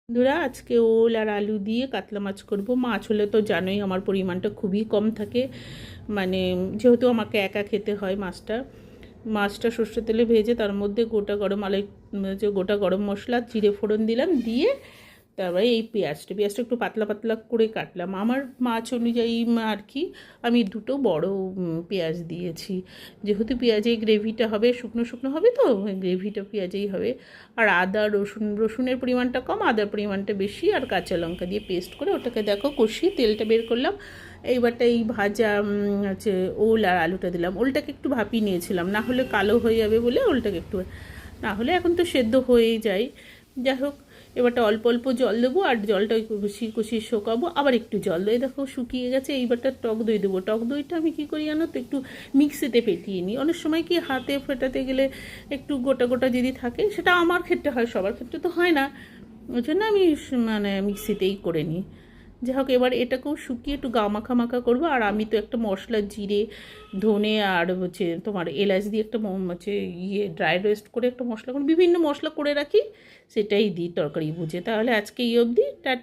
বন্ধুরা, আজকে ওল আর আলু দিয়ে কাতলা মাছ করব। মাছ হলে তো জানোই আমার পরিমাণটা খুবই কম থাকে, মানে যেহেতু আমাকে একা খেতে হয় মাছটা সর্ষের তেলে ভেজে তার মধ্যে গোটা গরম মশলা জিরে ফোড়ন দিলাম, দিয়ে তারপরে এই পেঁয়াজটা একটু পাতলা পাতলা করে কাটলাম আমার মাছ অনুযায়ী আর কি। আমি দুটো বড় পেঁয়াজ দিয়েছি, যেহেতু পেঁয়াজেই গ্রেভিটা হবে, শুকনো শুকনো হবে, তো গ্রেভিটা পেঁয়াজেই হবে। আর আদা রসুনের পরিমাণটা কম, আদার পরিমাণটা বেশি, আর কাঁচা লঙ্কা দিয়ে পেস্ট করে ওটাকে দেখো কষিয়ে তেলটা বের করলাম। এইবারটা এই ভাজা হচ্ছে ওল আর আলুটা দিলাম। ওলটাকে একটু ভাপিয়ে নিয়েছিলাম, না হলে কালো হয়ে যাবে বলে ওলটাকে একটু, না হলে এখন তো সেদ্ধ হয়েই যায়। যাই হোক, এবারটা অল্প অল্প জল দেবো, আর জলটা কষিয়ে শোকাবো, আবার একটু জল দেয়, দেখো শুকিয়ে গেছে। এইবারটা টক দই দেবো। টক দইটা আমি কী করি জানো তো, একটু মিক্সিতে ফেটিয়ে নিই। অনেক সময় কি হাতে ফেটাতে গেলে একটু গোটা গোটা যদি থাকে, সেটা আমার ক্ষেত্রে হয়, সবার ক্ষেত্রে তো হয় না, ওই জন্য আমি মানে মিক্সিতেই করে নিই। যাই হোক, এবার এটাকেও শুকিয়ে একটু মাখা মাখা করবো। আর আমি তো একটা মশলা, জিরে ধনে আর হচ্ছে তোমার এলাচ দিয়ে একটা হচ্ছে ড্রাই রোস্ট করে একটা মশলা করে, বিভিন্ন মশলা করে রাখি, সেটাই দিই তরকারি বুঝে। তাহলে আজকে এই অবধি, টাটা।